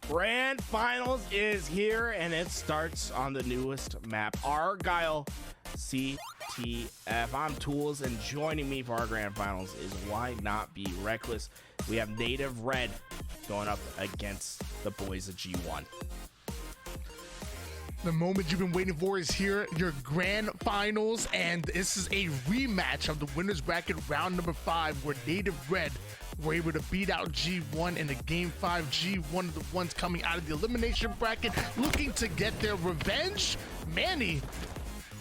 Grand Finals is here, and it starts on the newest map, Argyle CTF. I'm Tools, and joining me for our Grand Finals is Why Not Be Reckless. We have Native Red going up against the boys of G1. The moment you've been waiting for is here, your Grand Finals, and this is a rematch of the winners bracket round number 5, where Native Red were able to beat out G1 in the Game 5. G1 the ones coming out of the elimination bracket, looking to get their revenge. Manny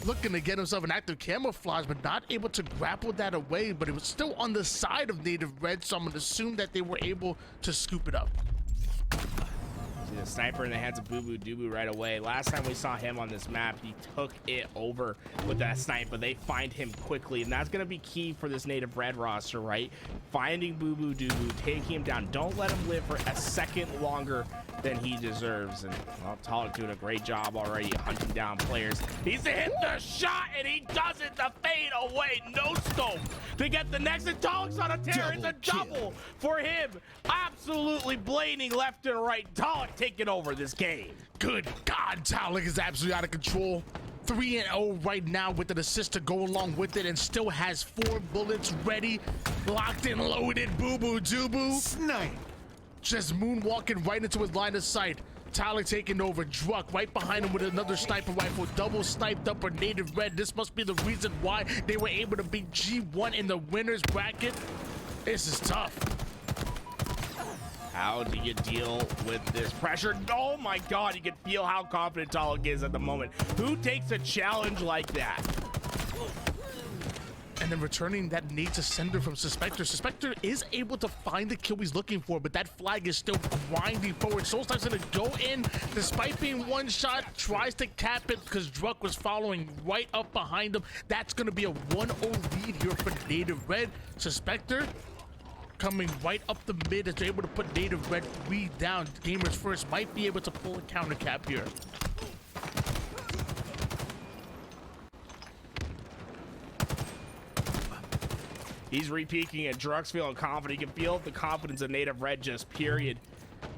looking to get himself an active camouflage, but not able to grapple that away, but it was still on the side of Native Red, so I'm gonna assume that they were able to scoop it up. See the sniper in the hands of Bubu Dubu right away. Last time we saw him on this map, he took it over with that snipe, but they find him quickly, and that's going to be key for this Native Red roster, right? Finding Bubu Dubu, taking him down. Don't let him live for a second longer than he deserves. And well, Talik doing a great job already hunting down players. He's hit the shot, and he does it to fade away. No scope to get the next, and Talik's on a tear. It's a double for him. Absolutely blading left and right. Talik taking over this game. Good God, Talik is absolutely out of control. 3-0 right now with an assist to go along with it, and still has 4 bullets ready, locked and loaded. Bubu Dubu Snipe. Just moonwalking right into his line of sight. Talik taking over. Druck right behind him with another sniper rifle. Double sniped up for Native Red. This must be the reason why they were able to beat G1 in the winners bracket. This is tough. How do you deal with this pressure? Oh my God, you can feel how confident Talik is at the moment. Who takes a challenge like that? And then returning that nade to sender from Svspector. Svspector is able to find the kill he's looking for, but that flag is still grinding forward. Solstice's gonna go in, despite being one shot, tries to cap it because Druck was following right up behind him. That's gonna be a 1-0 lead here for Native Red. Svspector coming right up the mid as they're able to put Native Red 3 down. Gamers First might be able to pull a counter cap here. He's re-peeking, and Druck's feeling confident. You can feel the confidence of Native Red, just period.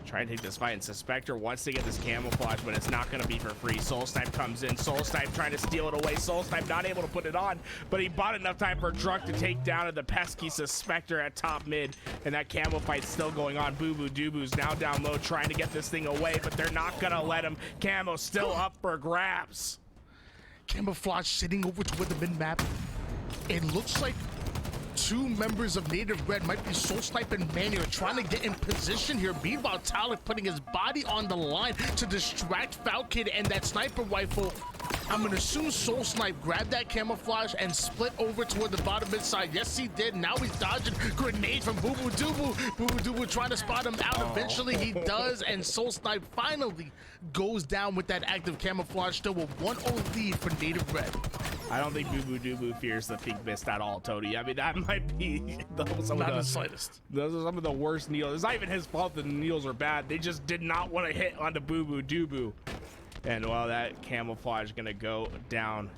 Trying to take this fight, and Svspector wants to get this camouflage, but it's not going to be for free. Soul Snipe comes in. Soul Snipe trying to steal it away. Soul Snipe not able to put it on, but he bought enough time for Druck to take down the pesky Svspector at top mid, and that camo fight's still going on. Bubu Dubu's now down low trying to get this thing away, but they're not going to let him. Camo still up for grabs. Camouflage sitting over toward the mid-map. It looks like 2 members of Native Red might be Soul Snipe and Manny are trying to get in position here. Meanwhile, Talik putting his body on the line to distract Falcated and that sniper rifle. I'm gonna assume Soul Snipe grabbed that camouflage and split over toward the bottom mid side. Yes, he did. Now he's dodging grenades from Bubu Dubu. Bubu Dubu trying to spot him out. Eventually he does, and Soul Snipe finally goes down with that active camouflage. Still a 1-0 lead for Native Red. I don't think Bubu Dubu fears the pink mist at all, Tony. I mean, that might be some Not of the slightest. Those are some of the worst needles. It's not even his fault that the needles are bad. They just did not want to hit onto Bubu Dubu. And well, that camouflage is gonna go down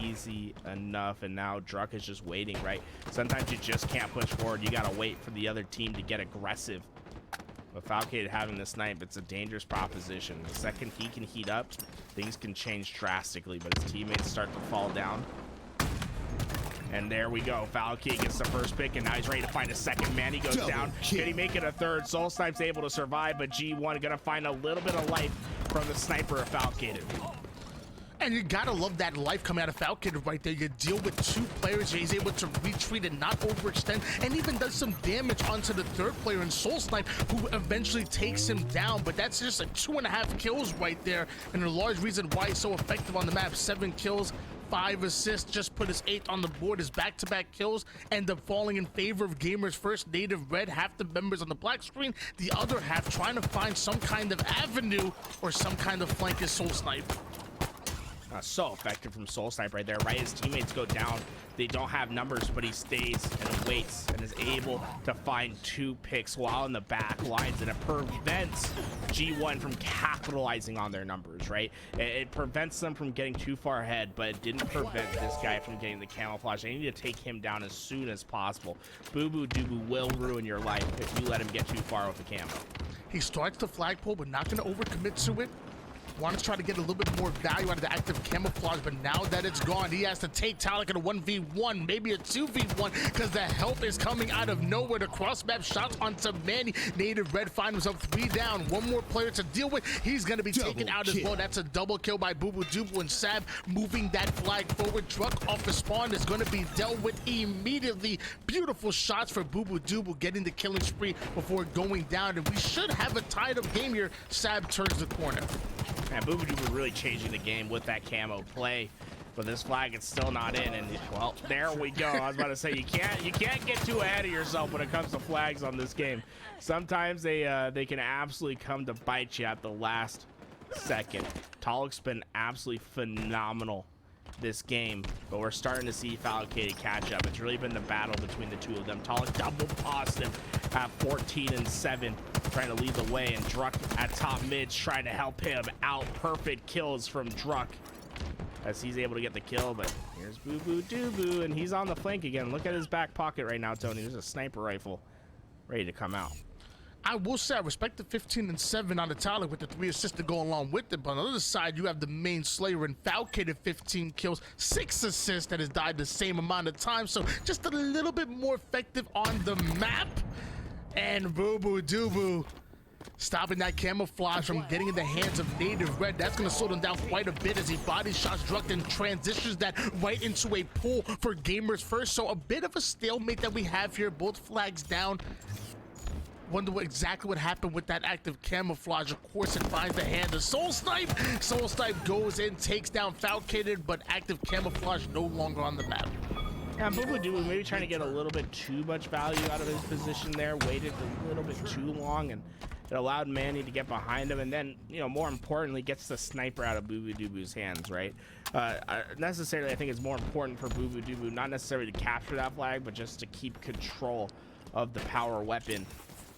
easy enough, and now Druck is just waiting, right? Sometimes you just can't push forward. You gotta wait for the other team to get aggressive. But Falcated having the snipe, it's a dangerous proposition. The second he can heat up, things can change drastically, but his teammates start to fall down. And there we go. Falcated gets the first pick, and now he's ready to find a second. Manny goes down. Can he make it a third? Soul Snipe's able to survive, but G1 gonna find a little bit of life from the sniper of Falcated. And you gotta love that life coming out of Falcated right there. You deal with 2 players, he's able to retreat and not overextend, and even does some damage onto the 3rd player in Soul Snipe, who eventually takes him down. But that's just like 2.5 kills right there, and a large reason why he's so effective on the map. 7 kills, 5 assists, just put his 8th on the board. His back-to-back kills end up falling in favor of Gamers First. Native Red, half the members on the black screen, the other half trying to find some kind of avenue or some kind of flank as Soul Snipe. So effective from Soul Snipe right there, right? His teammates go down. They don't have numbers, but he stays and waits and is able to find 2 picks while in the back lines, and it prevents G1 from capitalizing on their numbers, right? It prevents them from getting too far ahead, but it didn't prevent this guy from getting the camouflage. They need to take him down as soon as possible. Bubu Dubu will ruin your life if you let him get too far with the camo. He starts the flagpole, but not going to overcommit to it. Wanted to try to get a little bit more value out of the active camouflage, but now that it's gone, he has to take Talik in a 1v1, maybe a 2v1, because the help is coming out of nowhere. The cross-map shots onto Manny. Native Red find himself 3 down. One more player to deal with. He's going to be taken out as well. That's a double kill by Bubu Dubu, and Sab moving that flag forward. Truck off the spawn is going to be dealt with immediately. Beautiful shots for Bubu Dubu, getting the killing spree before going down, and we should have a tied-up game here. Sab turns the corner. Man, bubu dubu really changing the game with that camo play, but this flag is still not in, and well, there we go. I was about to say you can't get too ahead of yourself when it comes to flags on this game. Sometimes they can absolutely come to bite you at the last second. Talik's been absolutely phenomenal this game, but we're starting to see Falcated catch up. It's really been the battle between the two of them. Talik double positive at 14 and 7, trying to lead the way, and Druck at top mid trying to help him out. Perfect kills from Druck as he's able to get the kill, but here's Bubu Dubu, and he's on the flank again. Look at his back pocket right now, Tony. There's a sniper rifle ready to come out. I will say I respect the 15 and 7 on the Talik with the 3 assists to go along with it, but on the other side you have the main Slayer and Falcated 15 kills, 6 assists that has died the same amount of time, so just a little bit more effective on the map. And Bubu Dubu stopping that camouflage from getting in the hands of Native Red. That's going to slow them down quite a bit as he body shots Druck and transitions that right into a pull for Gamers First. So a bit of a stalemate that we have here, both flags down. Wonder exactly what happened with that active camouflage. Of course, it finds the hand of Soul Snipe. Soul Snipe goes in, takes down Falcated, but active camouflage no longer on the map. Yeah, Bubu Dubu maybe trying to get a little bit too much value out of his position there. Waited a little bit too long, and it allowed Manny to get behind him, and then, you know, more importantly, gets the sniper out of Bubu Dubu's hands, right? Necessarily, I think it's more important for Bubu Dubu, not necessarily to capture that flag, but just to keep control of the power weapon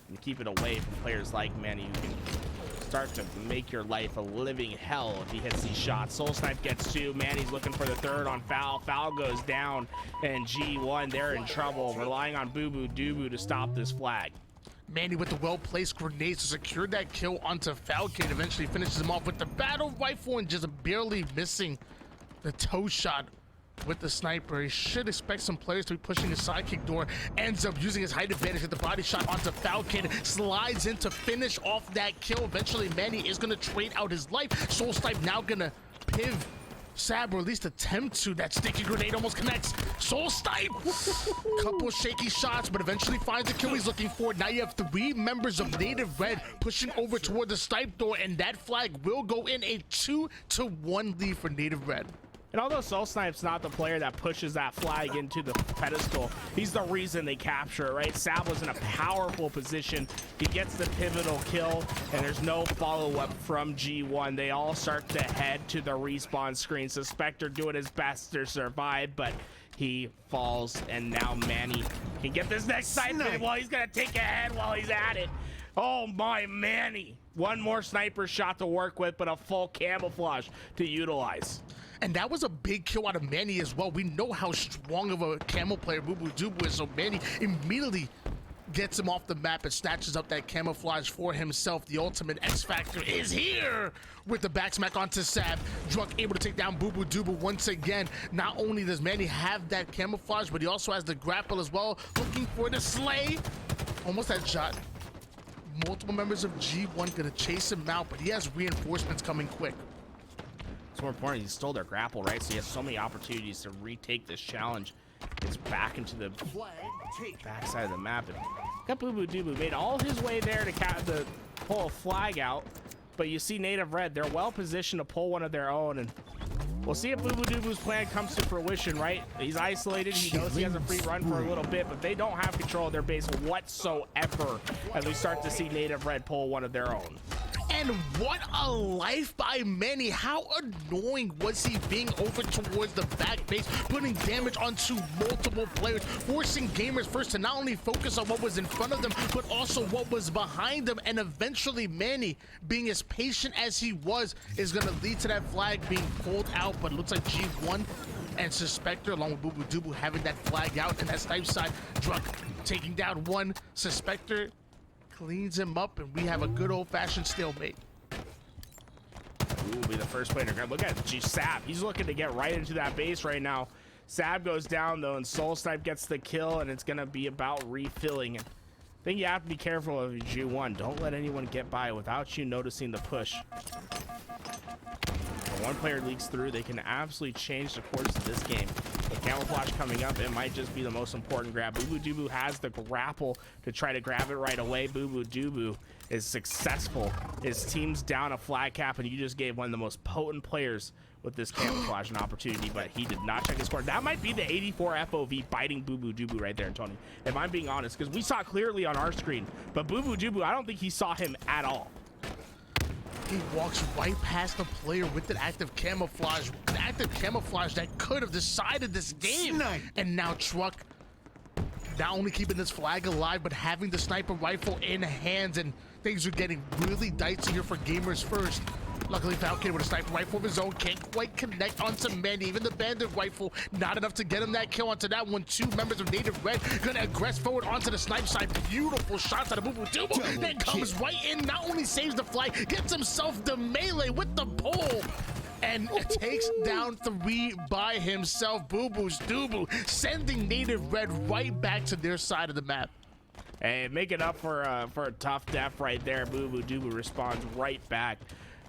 and keep it away from players like Manny, who can start to make your life a living hell if he hits these shots. Soul Snipe gets 2. Manny's looking for the 3rd on Foul. Foul goes down, and G1, they're in trouble, relying on Bubu Dubu to stop this flag. Manny with the well-placed grenades to secure that kill onto Falcade. Eventually finishes him off with the battle rifle and just barely missing the toe shot with the sniper. He should expect some players to be pushing his sidekick door. Ends up using his height advantage with the body shot onto Falcade. Slides in to finish off that kill. Eventually, Manny is going to trade out his life. Soul Snipe now going to piv Sab, or at least attempt to. That sticky grenade almost connects. Soul Snipe! Couple shaky shots, but eventually finds the kill he's looking for. Now you have 3 members of Native Red pushing over toward the snipe door, and that flag will go in. A 2-1 lead for Native Red. And although Soul Snipe's not the player that pushes that flag into the pedestal, he's the reason they capture it, right? Sab was in a powerful position. He gets the pivotal kill, and there's no follow-up from G1. They all start to head to the respawn screen. Svspector doing his best to survive, but he falls, and now Manny can get this next sniper. Well, he's gonna take a head while he's at it. Oh my, Manny. One more sniper shot to work with, but a full camouflage to utilize. And that was a big kill out of Manny as well. We know how strong of a camo player Bubu Dubu is, so Manny immediately gets him off the map and snatches up that camouflage for himself. The ultimate X Factor is here with the back smack onto Sab. Druck able to take down Bubu Dubu once again. Not only does Manny have that camouflage, but he also has the grapple as well. Looking for the slay. Almost that shot. Multiple members of G1 gonna chase him out, but he has reinforcements coming quick. It's more important, he stole their grapple, right? So he has so many opportunities to retake this challenge. Gets back into the backside of the map, and got Bubu Dubu made all his way there to pull a flag out. But you see Native Red, they're well positioned to pull one of their own, and we'll see if Bubu Dubu's plan comes to fruition, right? He's isolated, he knows he has a free run for a little bit, but they don't have control of their base whatsoever as we start to see Native Red pull one of their own. And what a life by Manny. How annoying was he being over towards the back base, putting damage onto multiple players, forcing Gamers First to not only focus on what was in front of them, but also what was behind them. And eventually Manny, being as patient as he was, is going to lead to that flag being pulled out. But it looks like G1 and Svspector, along with Bubu Dubu, having that flag out. And that snipe side, Druck taking down one. Svspector cleans him up, and we have a good old-fashioned stalemate. Who will be the first player to grab? Look at Sab. He's looking to get right into that base right now. Sab goes down though, and Soul Snipe gets the kill, and it's gonna be about refilling. And I think you have to be careful of G1. Don't let anyone get by without you noticing the push. When one player leaks through, they can absolutely change the course of this game. With camouflage coming up, it might just be the most important grab. Bubu Dubu has the grapple to try to grab it right away. Bubu Dubu is successful. His team's down a flag cap, and you just gave one of the most potent players with this camouflage an opportunity, but he did not check his score. That might be the 84 FOV biting Bubu Dubu right there, Tony, if I'm being honest, because we saw it clearly on our screen, but Bubu Dubu, I don't think he saw him at all. He walks right past the player with an active camouflage that could have decided this game. And now Truck not only keeping this flag alive, but having the sniper rifle in hands, and things are getting really dicey here for Gamers First. Luckily, Falcated with a sniper rifle of his own can't quite connect onto Manny. Even the bandit rifle, not enough to get him that kill onto that one. Two members of Native Red gonna aggress forward onto the snipe side. Beautiful shots out of Bubu Dubu. Then comes right in, not only saves the flag, gets himself the melee with the pole. And takes down 3 by himself. Bubu's Dubu sending Native Red right back to their side of the map. Hey, make it up for a tough death right there. Bubu Dubu responds right back.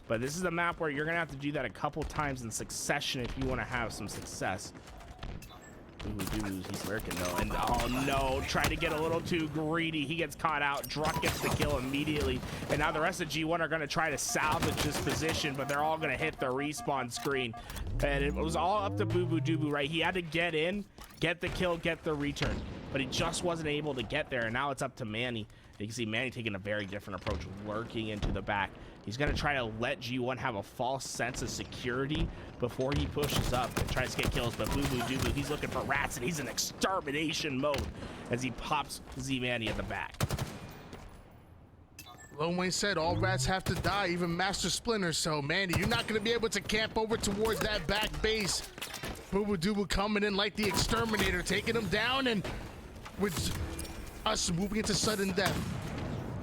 But this is a map where you're gonna have to do that a couple times in succession if you want to have some success. Bubu Dubu, he's lurking though, and oh no, try to get a little too greedy. He gets caught out. Druck gets the kill immediately, and now the rest of G1 are gonna try to salvage this position, but they're all gonna hit the respawn screen. And it was all up to Bubu Dubu, right? He had to get in, get the kill, get the return, but he just wasn't able to get there. And now it's up to Manny. You can see Manny taking a very different approach, lurking into the back. He's going to try to let G1 have a false sense of security before he pushes up and tries to get kills. But Bubu Dubu, he's looking for rats, and he's in extermination mode as he pops Z-Manny at the back. Lil Wayne said all rats have to die, even Master Splinter. So, Manny, you're not going to be able to camp over towards that back base. Bubu Dubu coming in like the exterminator, taking him down, and with us moving into sudden death.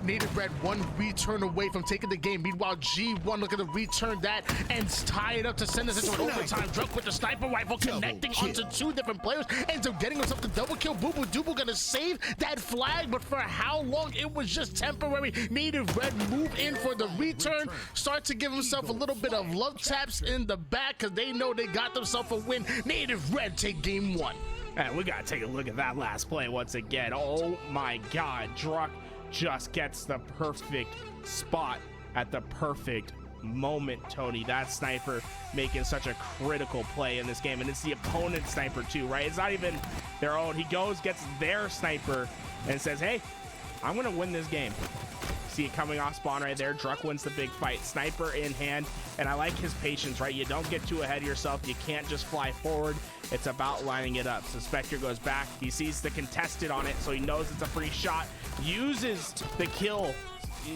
Native Red 1 return away from taking the game. Meanwhile, G1 looking to return that and tie it up to send us into an overtime. Druck with the sniper rifle connecting onto 2 different players. Ends up getting himself the double kill. Bubu Dubu gonna save that flag, but for how long? It was just temporary. Native Red move in for the return. Start to give himself a little bit of love taps in the back because they know they got themselves a win. Native Red take game 1. And we gotta take a look at that last play once again. Oh my God, Druck just gets the perfect spot at the perfect moment, Tony. That sniper making such a critical play in this game, and it's the opponent's sniper too, right? It's not even their own. He goes, gets their sniper, and says, hey, I'm gonna win this game. See it coming off spawn right there. Druck wins the big fight, sniper in hand, and I like his patience, right? You don't get too ahead of yourself. You can't just fly forward. It's about lining it up. Svspector goes back. He sees the contested on it, so he knows it's a free shot. Uses the kill,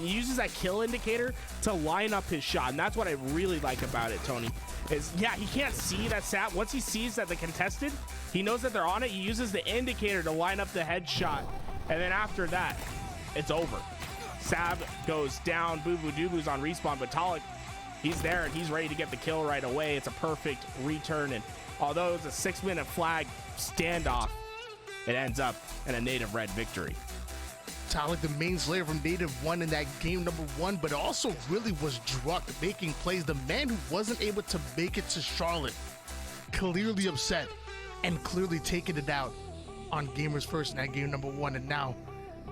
uses that kill indicator to line up his shot, and that's what I really like about it, Tony. Is yeah, he can't see that sap. Once he sees that the contested, he knows that they're on it. He uses the indicator to line up the headshot, and then after that, it's over. Sab goes down. Bubu Dubu's on respawn, but Talik, he's there and he's ready to get the kill right away. It's a perfect return, and although it was a 6-minute flag standoff, it ends up in a Native Red victory. Talik, the main slayer from Native 1 in that game number 1, but also really was Druck making plays. The man who wasn't able to make it to Charlotte, clearly upset and clearly taking it out on Gamers First in that game number 1. And now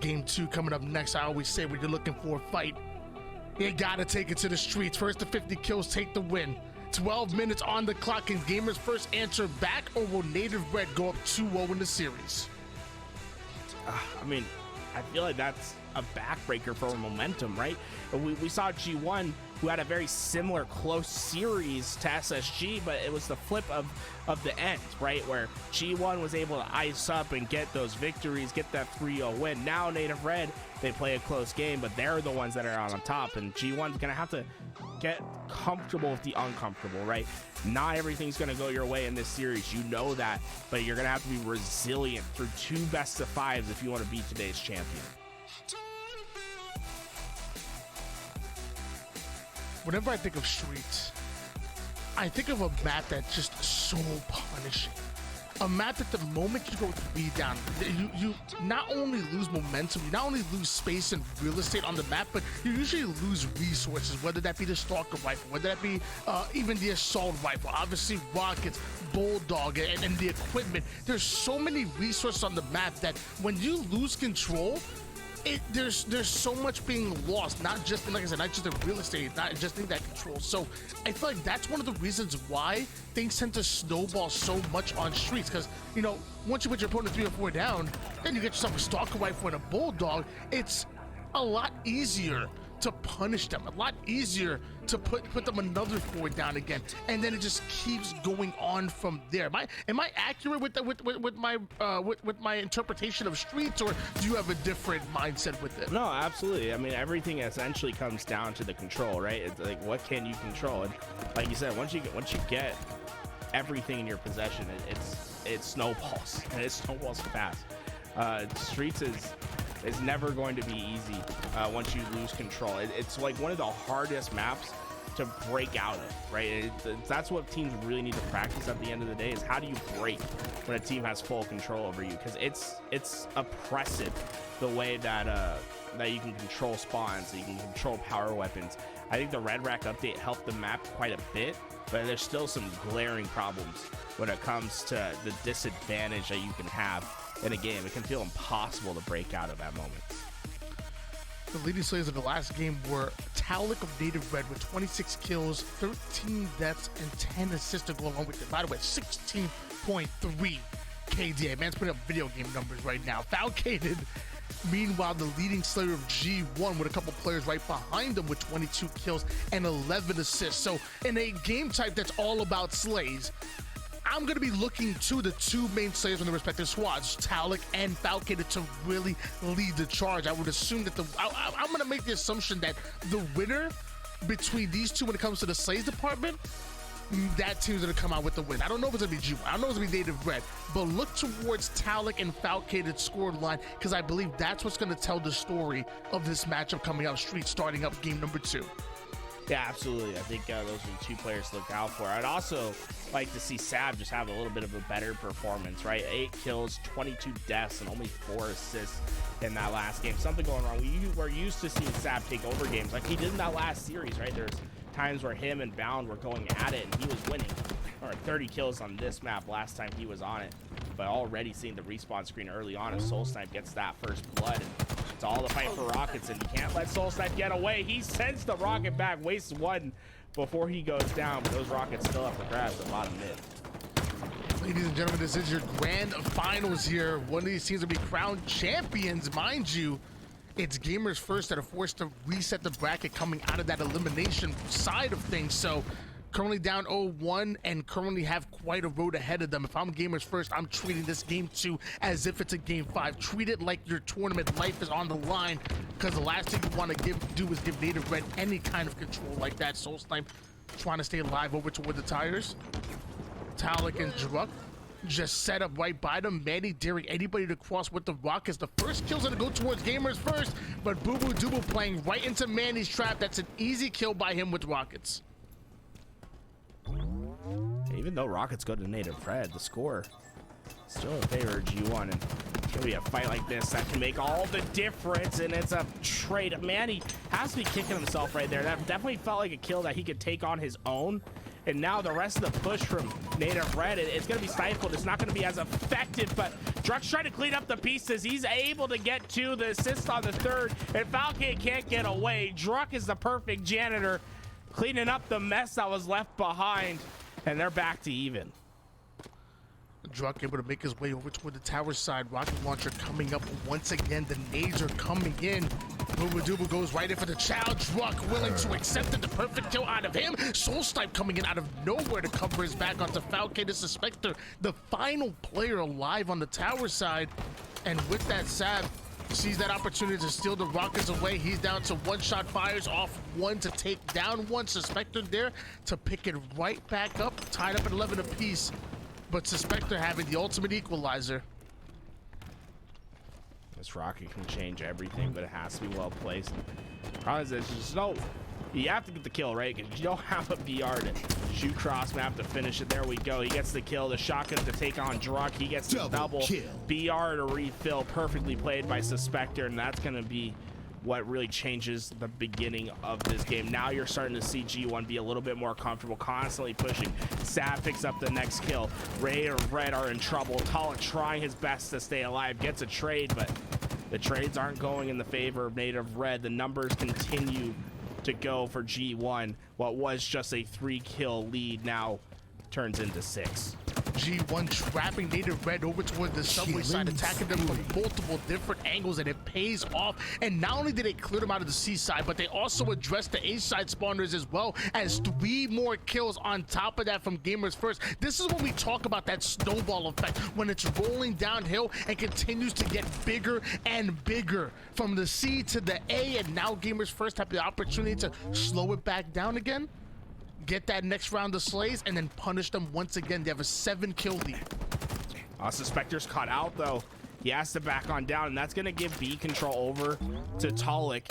game 2 coming up next. I always say when you're looking for a fight, you gotta take it to the streets. First to 50 kills, take the win. 12 minutes on the clock, and Gamers First answer back, or will Native Red go up 2-0 in the series? I mean, I feel like that's a backbreaker for momentum, right? We saw G1, who had a very similar close series to SSG, but it was the flip of the end, right? Where G1 was able to ice up and get those victories, get that 3-0 win. Now Native Red, they play a close game, but they're the ones that are on top, and G1's gonna have to get comfortable with the uncomfortable, right? Not everything's gonna go your way in this series, you know that, but you're gonna have to be resilient through 2 best-of-5s if you want to beat today's champion. Whenever I think of Streets, I think of a map that's just so punishing. A map that the moment you go 3 down, you not only lose momentum, you not only lose space and real estate on the map, but you usually lose resources, whether that be the Stalker rifle, whether that be even the Assault rifle, obviously rockets, Bulldog, and the equipment. There's so many resources on the map that when you lose control, there's so much being lost, not just, like I said, not just the real estate, not just in that control. So I feel like that's one of the reasons why things tend to snowball so much on Streets, because, you know, once you put your opponent 3 or 4 down, then you get yourself a Stalker rifle and a Bulldog. It's a lot easier to punish them, a lot easier to put them another 4 down again, and then it just keeps going on from there. Am I accurate with my interpretation of Streets, or do you have a different mindset with it? No, absolutely. I mean, everything essentially comes down to the control, right? It's like, what can you control? And like you said, once you get everything in your possession, it snowballs, and it snowballs fast. Streets is never going to be easy once you lose control. It's like one of the hardest maps to break out of, right? That's what teams really need to practice at the end of the day, is how do you break when a team has full control over you? Because it's oppressive the way that you can control spawns, that you can control power weapons. I think the Red Rack update helped the map quite a bit, but there's still some glaring problems when it comes to the disadvantage that you can have in a game. It can feel impossible to break out of at moments. The leading slayers of the last game were Talik of Native Red with 26 kills, 13 deaths, and 10 assists to go along with it. By the way, 16.3 KDA. Man's putting up video game numbers right now. Falcated, meanwhile, the leading slayer of G1 with a couple players right behind him with 22 kills and 11 assists. So in a game type that's all about slays, I'm going to be looking to the 2 main slayers from the respective squads, Talik and Falcated, to really lead the charge. I would assume that I'm going to make the assumption that the winner between these 2 when it comes to the slays department, that team's going to come out with the win. I don't know if it's going to be G1. I don't know if it's going to be Native Red, but look towards Talik and Falcated's score line, because I believe that's what's going to tell the story of this matchup coming out of Streets, starting up game number 2. Yeah, absolutely. I think those are the 2 players to look out for. I'd also like to see Sab just have a little bit of a better performance, right? 8 kills, 22 deaths, and only 4 assists in that last game. Something going wrong. We're used to seeing Sab take over games like he did in that last series, right? There's times where him and Bound were going at it, and he was winning. Or 30 kills on this map last time he was on it. But already seeing the respawn screen early on as Soul Snipe gets that first blood. It's all the fight for rockets, and you can't let Soul Snipe get away. He sends the rocket back, wastes 1 before he goes down, but those rockets still up for grabs at bottom mid. Ladies and gentlemen, this is your grand finals here. One of these teams will be crowned champions, mind you. It's Gamers First that are forced to reset the bracket coming out of that elimination side of things. So currently down 0-1 and currently have quite a road ahead of them. If I'm Gamers First, I'm treating this game 2 as if it's a game 5. Treat it like your tournament life is on the line, because the last thing you want to do is give Native Red any kind of control like that. Soul Snipe trying to stay alive over toward the tires. Talik and Druck just set up right by them. Manny daring anybody to cross with the rockets. The first kill's gonna go towards Gamers First, but bubu dubu playing right into Manny's trap. That's an easy kill by him with rockets. Even though rockets go to Native Red, the score still in favor of G1, and it's gonna be a fight like this that can make all the difference. And it's a trade. Manny has to be kicking himself right there. That definitely felt like a kill that he could take on his own. And now the rest of the push from Native Red, it's going to be stifled. It's not going to be as effective, but Druck's trying to clean up the pieces. He's able to get to the assist on the 3rd, and Falcated can't get away. Druck is the perfect janitor, cleaning up the mess that was left behind, and they're back to even. Druck able to make his way over toward the tower side. Rocket launcher coming up once again. The nades are coming in. Bubu Dubu goes right in for the child. Druck willing to accept it. The perfect kill out of him. Soul Snipe coming in out of nowhere to cover his back onto Falcated. Svspector, the final player alive on the tower side. And with that, Sab sees that opportunity to steal the rockets away. He's down to 1-shot fires off 1 to take down 1. Svspector there to pick it right back up. Tied up at 11 apiece. But Svspector having the ultimate equalizer. This rocket can change everything, but it has to be well placed. Problem is, there's just no You have to get the kill, right? Because you don't have a BR to shoot cross map to finish it. There we go. He gets the kill. The shotgun to take on Druck. He gets the double. BR to refill. Perfectly played by Svspector, and that's going to be what really changes the beginning of this game. Now you're starting to see G1 be a little bit more comfortable, constantly pushing. Sav picks up the next kill. Native Red are in trouble. Talik trying his best to stay alive, gets a trade, but the trades aren't going in the favor of Native Red. The numbers continue to go for G1. What was just a 3-kill lead now turns into 6. G1 trapping Native Red over toward the subway side, attacking them from multiple different angles, and it pays off. And not only did they clear them out of the C side, but they also addressed the A side spawners as well, as 3 more kills on top of that from Gamers First. This is when we talk about that snowball effect, when it's rolling downhill and continues to get bigger and bigger from the C to the A, and now Gamers First have the opportunity to slow it back down again, get that next round of slays, and then punish them once again. They have a 7-kill lead. Svspector's caught out though. He has to back on down, and that's going to give B control over to Talik.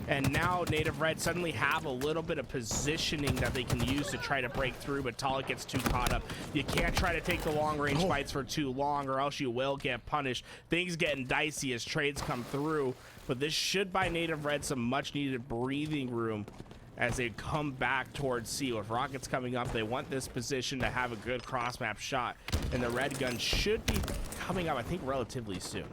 And now Native Red suddenly have a little bit of positioning that they can use to try to break through, but Talik gets too caught up. You can't try to take the long range fights for too long, or else you will get punished. Things getting dicey as trades come through, but this should buy Native Red some much needed breathing room as they come back towards C. With rockets coming up, they want this position to have a good cross map shot, and the red gun should be coming up, I think, relatively soon.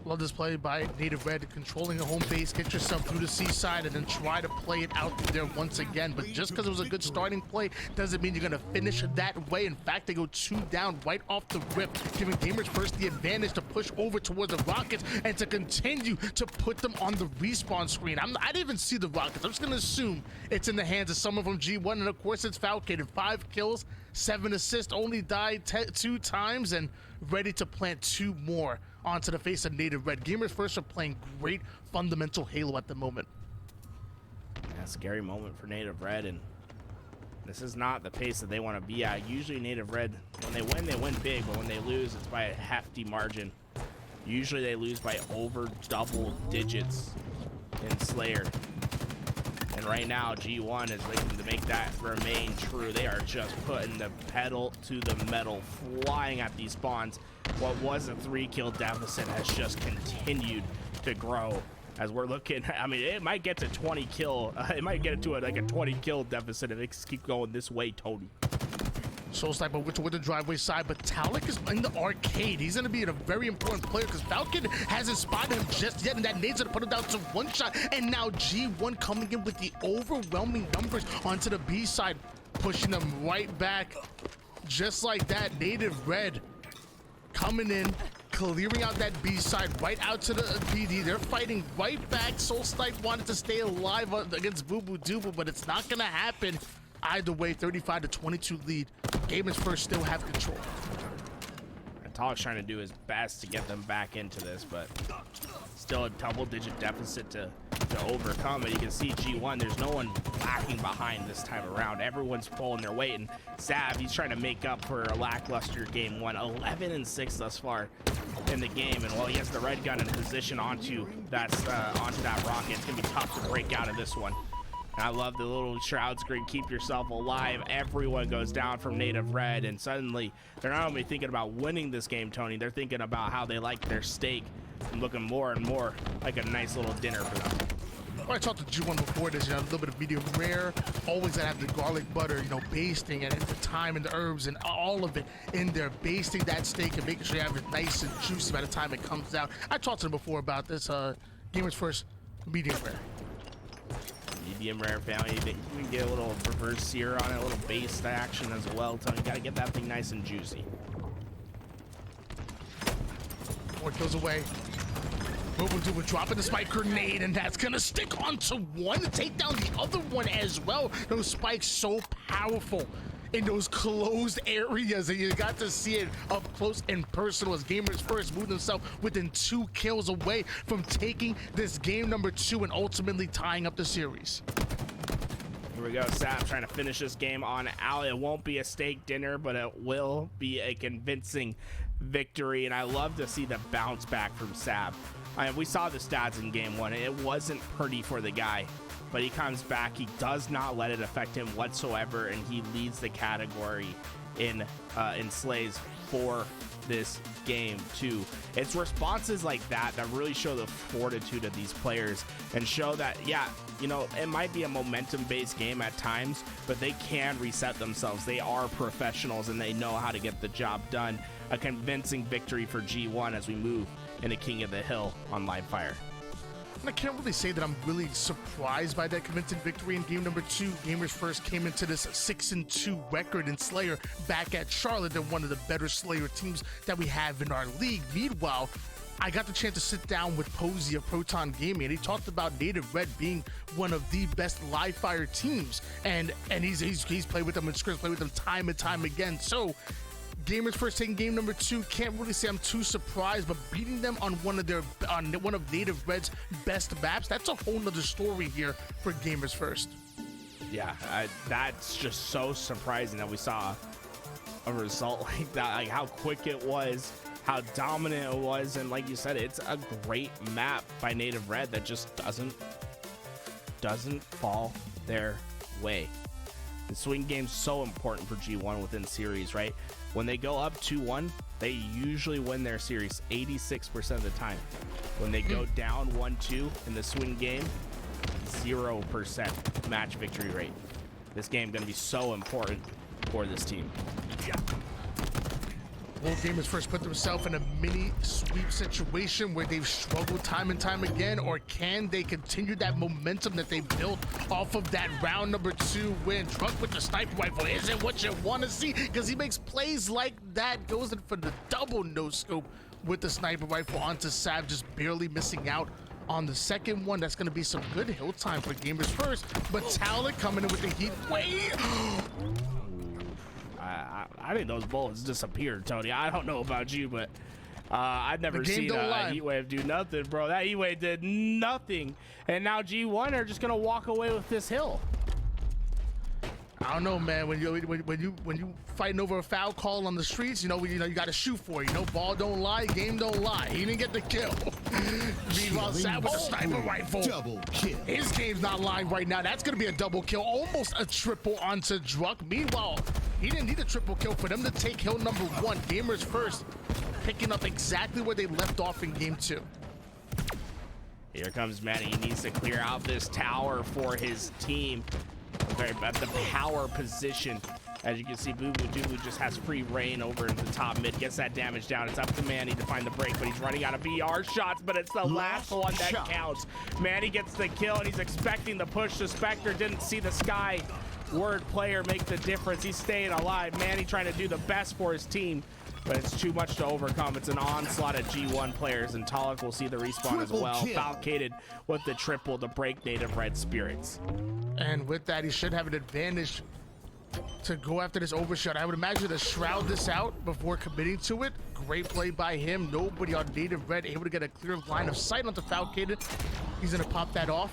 Love this play by Native Red, controlling the home base, get yourself through the C side, and then try to play it out there once again. But just because it was a good starting play doesn't mean you're going to finish that way. In fact, they go 2 down right off the rip, giving Gamers First the advantage to push over towards the rockets and to continue to put them on the respawn screen. I didn't even see the rockets. I'm just going to assume it's in the hands of someone from G1, and of course it's Falcated. 5 kills, 7 assists, only died 2 times, and ready to plant 2 more onto the face of Native Red. Gamers First are playing great fundamental Halo at the moment. Yeah, scary moment for Native Red, and this is not the pace that they want to be at. Usually Native Red, when they win big, but when they lose, it's by a hefty margin. Usually they lose by over double digits in Slayer. And right now, G1 is looking to make that remain true. They are just putting the pedal to the metal, flying at these spawns. What was a 3-kill deficit has just continued to grow as we're looking. I mean, it might get to 20 kill. It might get to like a 20 kill deficit if it keeps going this way, Tony. Soul Sniper with the driveway side, but Talik is in the arcade. He's going to be a very important player because Falcon hasn't spotted him just yet, and that needs to put him down to 1 shot. And now G1 coming in with the overwhelming numbers onto the B side, pushing them right back. Just like that, Native Red coming in, clearing out that B side right out to the PD. They're fighting right back. Soul Snipe wanted to stay alive against Bubu Dubu, but it's not going to happen. Either way, 35-22 lead. Gamers First still have control. And Talik's trying to do his best to get them back into this, but still a double-digit deficit to overcome. And you can see G1, there's no one lacking behind this time around. Everyone's pulling their weight, and Sav, he's trying to make up for a lackluster game 1. 11-6 thus far in the game, and while he has the red gun in position onto that rocket, it's gonna be tough to break out of this one. I love the little shroud screen, keep yourself alive. Everyone goes down from Native Red, and suddenly they're not only thinking about winning this game, Tony, they're thinking about how they like their steak and looking more and more like a nice little dinner for them. I talked to G1 before this, a little bit of medium rare, always gotta have the garlic butter, basting and the thyme and the herbs and all of it in there, basting that steak and making sure you have it nice and juicy by the time it comes out. I talked to them before about this, Gamers First, medium rare. Medium rare family, you can get a little reverse sear on it, a little based action as well. So you gotta get that thing nice and juicy. 4 kills away. Bubu dropping the spike grenade, and that's gonna stick onto one to take down the other one as well. Those spikes so powerful in those closed areas, and you got to see it up close and personal as Gamers First moved himself within 2 kills away from taking this game number 2 and ultimately tying up the series. Here we go, Sav trying to finish this game on out. It won't be a steak dinner, but it will be a convincing victory, and I love to see the bounce back from Sav. We saw the stats in game 1. It wasn't pretty for the guy, but he comes back. He does not let it affect him whatsoever, and he leads the category in slays for this game too. It's responses like that that really show the fortitude of these players and show that, yeah, you know, it might be a momentum-based game at times, but they can reset themselves. They are professionals and they know how to get the job done. A convincing victory for G1 as we move into King of the Hill on live fire. I can't really say that I'm really surprised by that convincing victory in game number 2. Gamers First came into this 6-2 record in Slayer back at Charlotte. They're one of the better Slayer teams that we have in our league. Meanwhile, I got the chance to sit down with Posey of Proton Gaming, and he talked about Native Red being one of the best live fire teams, and he's played with them and Scripps played with them time and time again. So Gamers First taking game number 2, can't really say I'm too surprised, but beating them on one of Native Red's best maps, that's a whole nother story here for Gamers First. Yeah, that's just so surprising that we saw a result like that, like how quick it was, how dominant it was, and like you said, it's a great map by Native Red that just doesn't fall their way. The swing game's so important for G1 within series, right? When they go up 2-1, they usually win their series 86% of the time. When they go down 1-2 in the swing game, 0% match victory rate. This game going to be so important for this team. Yeah. Will Gamers First put themselves in a mini sweep situation where they've struggled time and time again, or can they continue that momentum that they built off of that round number 2 win? Drunk with the sniper rifle isn't what you want to see, because he makes plays like that, goes in for the double no scope with the sniper rifle onto Sav, just barely missing out on the second one. That's going to be some good hill time for Gamers First, but Talent coming in with the heat wave. I think those bullets disappeared, Tony. I don't know about you, but I've never seen a heat wave do nothing, bro. That heat wave did nothing, and now G1 are just gonna walk away with this hill. I don't know, man. When you fighting over a foul call on the streets, you got to shoot for it. You know, ball don't lie, game don't lie. He didn't get the kill. Meanwhile, Sav with a sniper rifle. Double kill. His game's not lying right now. That's gonna be a double kill, almost a triple onto Drunk. Meanwhile, he didn't need a triple kill for them to take hill number 1. Gamers First picking up exactly where they left off in game 2. Here comes Manny. He needs to clear out this tower for his team. At the power position. As you can see, Bubu Dubu just has free reign over in the top mid, gets that damage down. It's up to Manny to find the break, but he's running out of VR shots, but it's the last one that counts. Manny gets the kill, and he's expecting the push. Svspector didn't see the sky word player make the difference. He's staying alive. Manny trying to do the best for his team, but it's too much to overcome. It's an onslaught of G1 players, and Talek will see the respawn as well. Falcated with the triple to break Native Red spirits. And with that, he should have an advantage to go after this overshot. I would imagine to shroud this out before committing to it. Great play by him. Nobody on Native Red able to get a clear line of sight onto Falcated. He's gonna pop that off.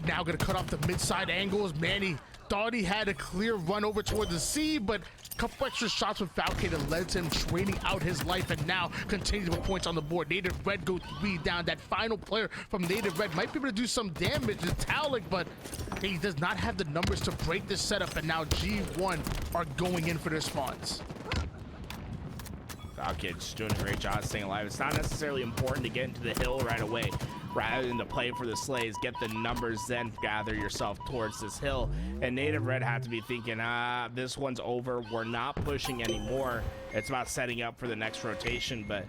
Now gonna cut off the mid-side angles. Manny thought he had a clear run over toward the sea, but a couple extra shots with Falcated led to him draining out his life, and now continues with points on the board. Native Red go 3 down. That final player from Native Red might be able to do some damage to Talek, but he does not have the numbers to break this setup, and now G1 are going in for their spawns. Falcated's doing a great job staying alive. It's not necessarily important to get into the hill right away. Rather than to play for the slays, get the numbers, then gather yourself towards this hill. And Native Red had to be thinking, this one's over. We're not pushing anymore. It's about setting up for the next rotation, but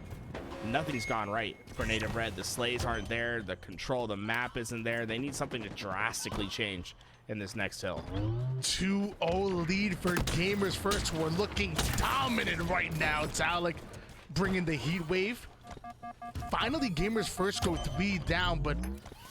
nothing's gone right for Native Red. The slays aren't there. The control of the map isn't there. They need something to drastically change in this next hill. 2-0 lead for Gamers First. We're looking dominant right now. Talek bringing the heat wave. Finally, Gamers First go 3 down, but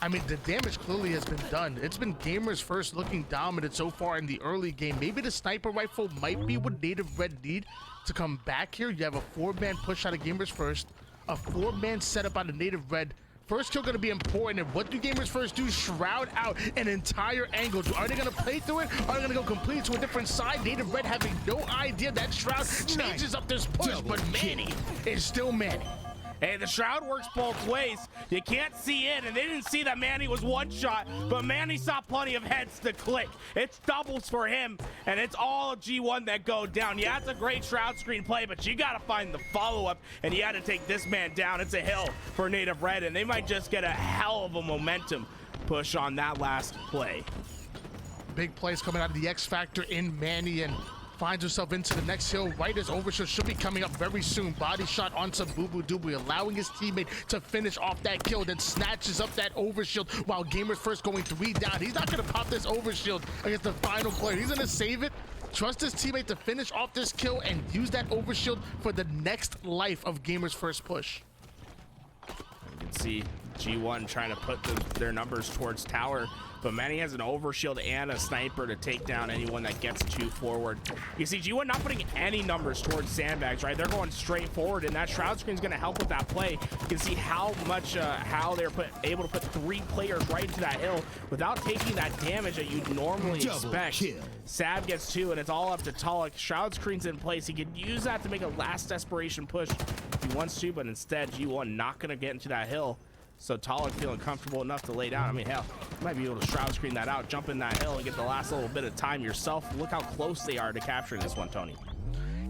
I mean, the damage clearly has been done. It's been Gamers First looking dominant so far in the early game. Maybe the sniper rifle might be what Native Red need to come back here. You have a 4-man push out of Gamers First, a 4-man setup out of Native Red. First kill going to be important. And what do Gamers First do? Shroud out an entire angle. Are they going to play through it? Are they going to go completely to a different side? Native Red having no idea that Shroud changes up this push, but Manny is still Manny. Hey, the shroud works both ways. You can't see in, and they didn't see that Manny was one shot, but Manny saw plenty of heads to click. It's doubles for him, and it's all G1 that go down. Yeah, it's a great shroud screen play, but you gotta find the follow-up, and you gotta take this man down. It's a hill for Native Red, and they might just get a hell of a momentum push on that last play. Big plays coming out of the X Factor in Manny, and finds herself into the next hill right as Overshield should be coming up very soon. Body shot onto bubu dubu, allowing his teammate to finish off that kill, then snatches up that Overshield while Gamers First going 3 down. He's not gonna pop this Overshield against the final player. He's gonna save it, trust his teammate to finish off this kill, and use that Overshield for the next life of Gamers First push. You can see G1 trying to put their numbers towards tower, but Manny has an overshield and a sniper to take down anyone that gets too forward. You see G1 not putting any numbers towards sandbags, right? They're going straight forward, and that shroud screen is going to help with that play. You can see how much how they're able to put 3 players right into that hill without taking that damage that you'd normally expect. Sab gets 2, and it's all up to Talik. Shroud screen's in place. He could use that to make a last desperation push if he wants to, but instead G1 not going to get into that hill. So Talik feeling comfortable enough to lay down. I mean, hell, you might be able to shroud screen that out, jump in that hill, and get the last little bit of time yourself. Look how close they are to capturing this one, Tony.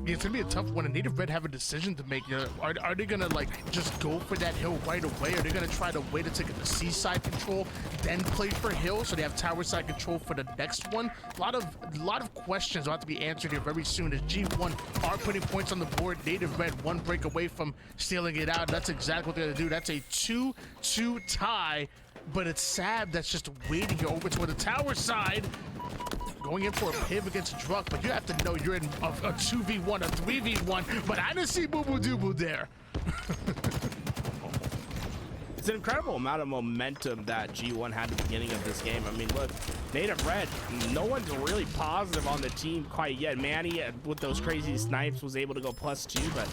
Yeah, it's gonna be a tough one. A Native Red have a decision to make. Are they gonna like just go for that hill right away? Are they gonna try to wait to take the seaside control, then play for hill so they have tower side control for the next one? A lot of questions will have to be answered here very soon as G1 are putting points on the board. Native Red 1 break away from stealing it out. That's exactly what they're gonna do. That's a 2-2 tie, but it's Sab that's just waiting here over toward the tower side. Going in for a piv against Druk, but you have to know you're in a 2v1, a 3v1, but I didn't see bubu dubu there. It's an incredible amount of momentum that G1 had at the beginning of this game. I mean, look, Native Red, no one's really positive on the team quite yet. Manny, with those crazy snipes, was able to go +2, but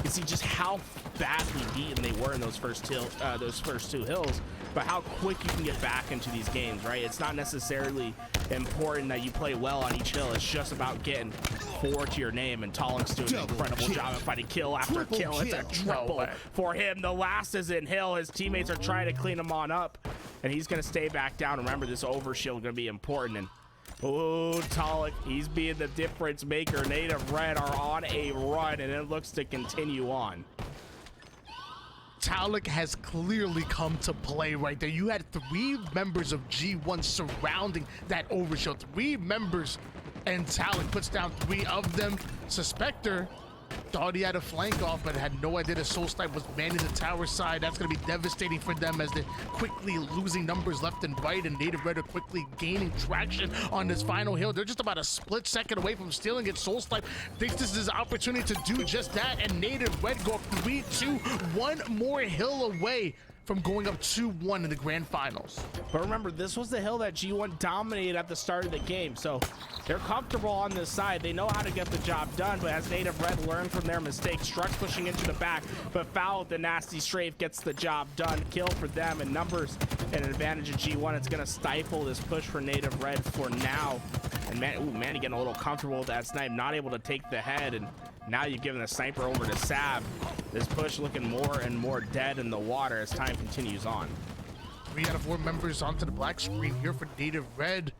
you see just how badly beaten they were in those first 2 hills, but how quick you can get back into these games, right? It's not necessarily important that you play well on each hill. It's just about getting 4 to your name, and Talik's doing an incredible job of fighting kill after kill. It's a triple for him. The last is in hill. His teammates are trying to clean him on up, and he's going to stay back down. Remember, this overshield going to be important. And oh, Talik, he's being the difference maker. Native Red are on a run, and it looks to continue on. Talik has clearly come to play right there. You had 3 members of G1 surrounding that overshield. 3 members, and Talik puts down 3 of them. Svspector thought he had a flank off, but had no idea the Soul Snipe was manning the tower side. That's going to be devastating for them as they're quickly losing numbers left and right, and Native Red are quickly gaining traction on this final hill. They're just about a split second away from stealing it. Soul Snipe thinks this is his opportunity to do just that, and Native Red go up 3-2, 1 more hill away from going up 2-1 in the grand finals. But remember, this was the hill that G1 dominated at the start of the game, so they're comfortable on this side. They know how to get the job done, but as Native Red learned from their mistakes, Struck pushing into the back, but Foul with the nasty strafe gets the job done. Kill for them, and numbers and an advantage of G1. It's going to stifle this push for Native Red for now. And Manny getting a little comfortable with that snipe, not able to take the head, and now you've given the sniper over to Sab. This push looking more and more dead in the water as time continues on. 3 out of 4 members onto the black screen here for Native Red.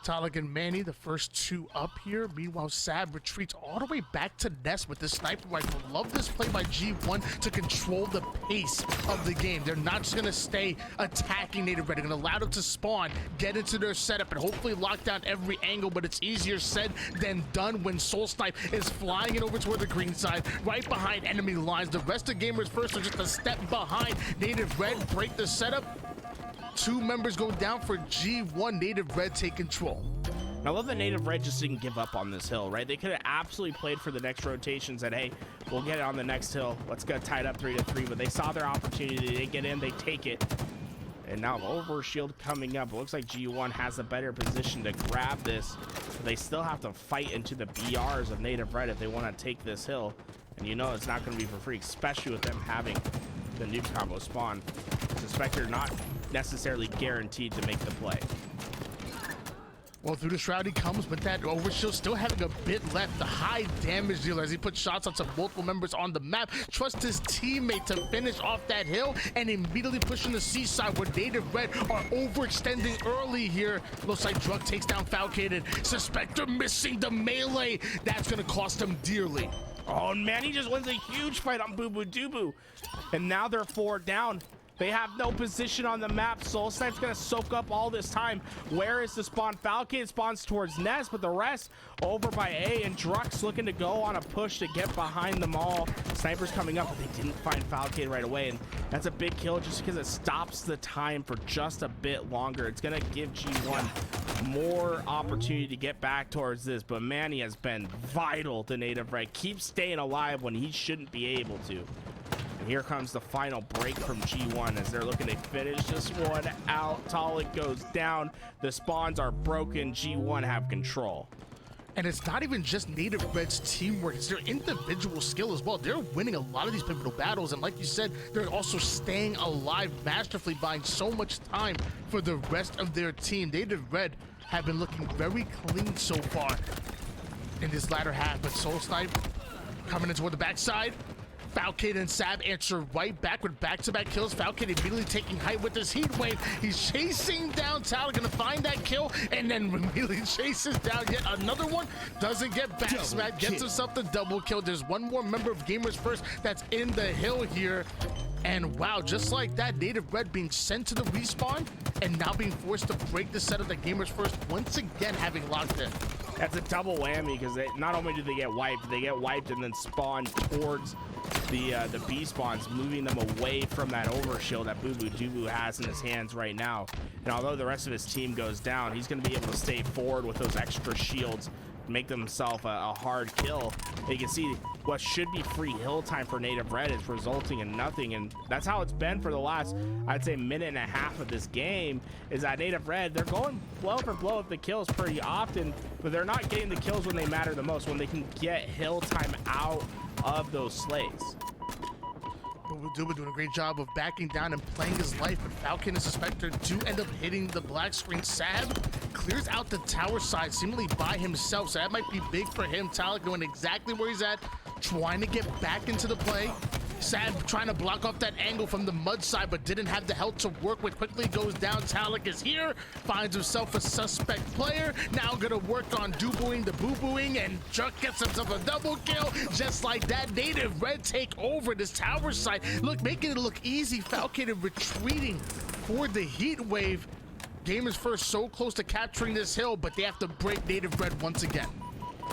Talik and Manny, the first 2 up here. Meanwhile, Sab retreats all the way back to nest with the sniper rifle. Love this play by G1 to control the pace of the game. They're not just going to stay attacking Native Red. They're going to allow them to spawn, get into their setup, and hopefully lock down every angle, but it's easier said than done when Soul Snipe is flying it over toward the green side, right behind enemy lines. The rest of Gamers First are just a step behind. Native Red break the setup. 2 members go down for G1. Native Red take control. I love that Native Red just didn't give up on this hill, right? They could have absolutely played for the next rotation, said, hey, we'll get it on the next hill. Let's get tied up 3-3, but they saw their opportunity. They get in, they take it. And now overshield coming up. It looks like G1 has a better position to grab this. They still have to fight into the BRs of Native Red if they want to take this hill. And you know it's not going to be for free, especially with them having the nuke combo spawn. Svspector not necessarily guaranteed to make the play. Well, through the shroud he comes with that overshield, still having a bit left. The high damage dealer as he puts shots onto multiple members on the map. Trusts his teammate to finish off that hill and immediately pushing the seaside where Native Red are overextending early here. Looks like Drug takes down Falcated. Svspector missing the melee. That's going to cost him dearly. Oh man, he just wins a huge fight on bubu dubu. And now they're 4 down. They have no position on the map. Svspector's gonna soak up all this time. Where is the spawn? Falcated spawns towards Nest, but the rest over by A, and Drux looking to go on a push to get behind them all. Snipers coming up, but they didn't find Falcated right away, and that's a big kill just because it stops the time for just a bit longer. It's gonna give G1 more opportunity to get back towards this, but man, he has been vital to Native Red. Keep staying alive when he shouldn't be able to. Here comes the final break from G1 as they're looking to finish this one out. Talik goes down. The spawns are broken. G1 have control. And it's not even just Native Red's teamwork, it's their individual skill as well. They're winning a lot of these pivotal battles, and like you said, they're also staying alive masterfully, buying so much time for the rest of their team. Native Red have been looking very clean so far in this latter half, but Soul Snipe coming in toward the backside. Falcated and Sab answer right back with back-to-back kills. Falcated immediately taking height with his heat wave. He's chasing down Tyler, gonna find that kill, and then immediately chases down yet another one. Doesn't get back smacked, gets himself the double kill. There's one more member of Gamers First that's in the hill here. And wow, just like that, Native Red being sent to the respawn and now being forced to break the setup that Gamers First once again having locked in. That's a double whammy because not only do they get wiped and then spawn towards the B spawns, moving them away from that overshield that bubu dubu has in his hands right now. And although the rest of his team goes down, he's going to be able to stay forward with those extra shields, make himself a hard kill. And you can see what should be free hill time for Native Red is resulting in nothing, and that's how it's been for the last, I'd say, minute and a half of this game. Is that Native Red, they're going blow for blow with the kills pretty often, but they're not getting the kills when they matter the most, when they can get hill time out of those slays. Dubu doing a great job of backing down and playing his life, but Falcon and Svspector do end up hitting the black screen. Sab clears out the tower side seemingly by himself, so that might be big for him. Talik knowing exactly where he's at, trying to get back into the play. Sab trying to block off that angle from the mud side, but didn't have the health to work with. Quickly goes down. Talik is here, finds himself a suspect player. Now gonna work on dubuing the boo-booing, and Chuck gets himself a double kill. Just like that, Native Red take over this tower side. Look, making it look easy. Falcated retreating for the heat wave. Gamers First so close to capturing this hill, but they have to break Native Red once again.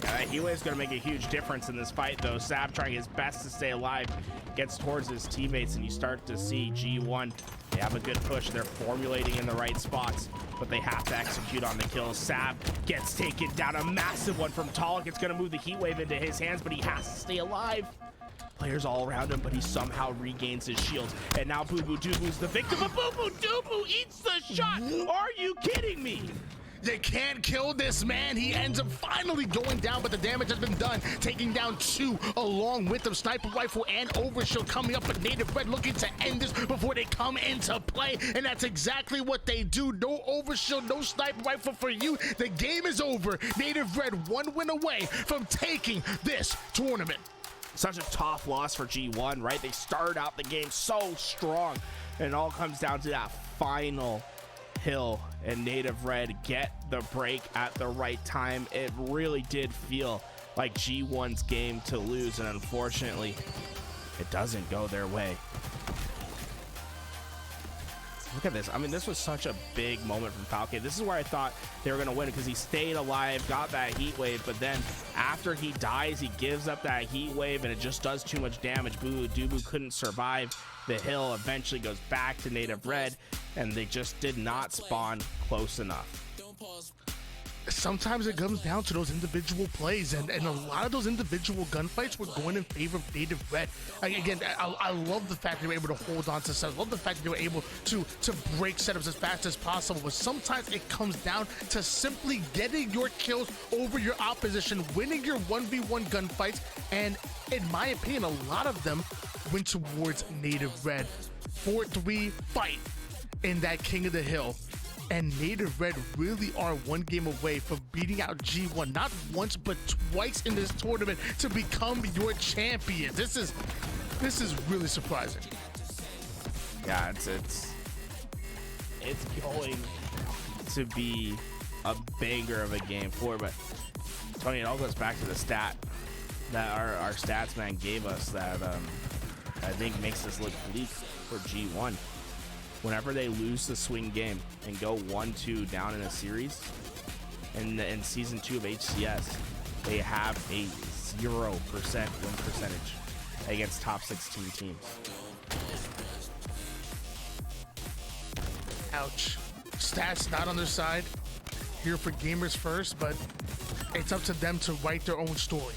Yeah, that heat wave's gonna make a huge difference in this fight, though. Sab trying his best to stay alive, gets towards his teammates, and you start to see G1, they have a good push. They're formulating in the right spots, but they have to execute on the kills. Sab gets taken down, a massive one from Talik. It's gonna move the heat wave into his hands, but he has to stay alive. Players all around him, but he somehow regains his shields. And now bubu dubu's the victim, but bubu dubu eats the shot. Are you kidding me? They can't kill this man. He ends up finally going down, but the damage has been done. Taking down 2 along with them. Sniper rifle and overshield coming up, but Native Red looking to end this before they come into play. And that's exactly what they do. No overshield, no sniper rifle for you. The game is over. Native Red 1 win away from taking this tournament. Such a tough loss for G1, right? They started out the game so strong, and it all comes down to that final hill, and Native Red get the break at the right time. It really did feel like G1's game to lose, and unfortunately, it doesn't go their way. Look at this. I mean, this was such a big moment from Falcated. This is where I thought they were going to win because he stayed alive, got that heat wave, but then after he dies, he gives up that heat wave, and it just does too much damage. Bubu dubu couldn't survive. The hill eventually goes back to Native Red, and they just did not spawn close enough. Sometimes it comes down to those individual plays, and a lot of those individual gunfights were going in favor of Native Red. Again, I love the fact they were able to hold on to setups. I love the fact they were able to break setups as fast as possible, but sometimes it comes down to simply getting your kills over your opposition, winning your 1v1 gunfights, and in my opinion, a lot of them went towards Native Red. 4-3 fight in that King of the Hill. And Native Red really are one game away from beating out G1, not once, but twice in this tournament to become your champion. This is really surprising. Yeah, it's going to be a banger of a game 4, but Tony, it all goes back to the stat that our stats man gave us that I think makes this look bleak for G1. Whenever they lose the swing game and go 1-2 down in a series, in season 2 of HCS, they have a 0% win percentage against top 16 teams. Ouch. Stats not on their side. Here for Gamers First, but it's up to them to write their own story.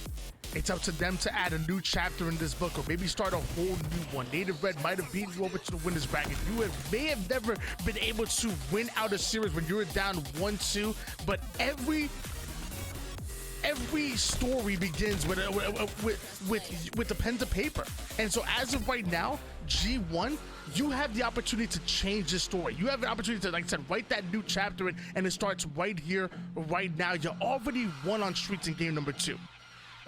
It's up to them to add a new chapter in this book, or maybe start a whole new one. Native Red might have beaten you over to the winner's bracket. You may have never been able to win out a series when you were down 1-2, but every story begins with the pen to paper. And so as of right now, G1, you have the opportunity to change this story. You have the opportunity to, like I said, write that new chapter in, and it starts right here, right now. You already won on Streets in game number 2.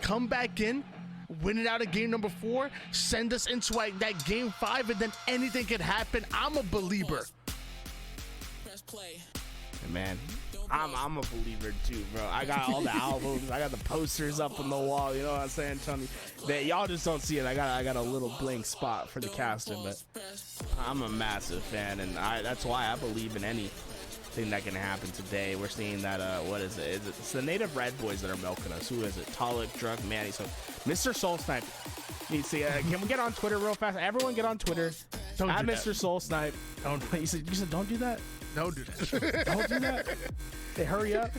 Come back in, win it out at game number 4, send us into that game 5, and then anything can happen. I'm a believer. Man, I'm a believer too, bro. I got all the albums, I got the posters up on the wall. You know what I'm saying, Tony? Y'all just don't see it. I got a little blank spot for the casting, but I'm a massive fan, and that's why I believe in anything that can happen today. We're seeing that what is it? It's the Native Red boys that are milking us. Who is it? Talik, Drug, Manny. So Mr. Soul Snipe needs to can we get on Twitter real fast? Everyone get on Twitter. Don't at do Mr. that. Soul Snipe. You said don't do that. Don't do that. Don't do that. Hey, hurry up.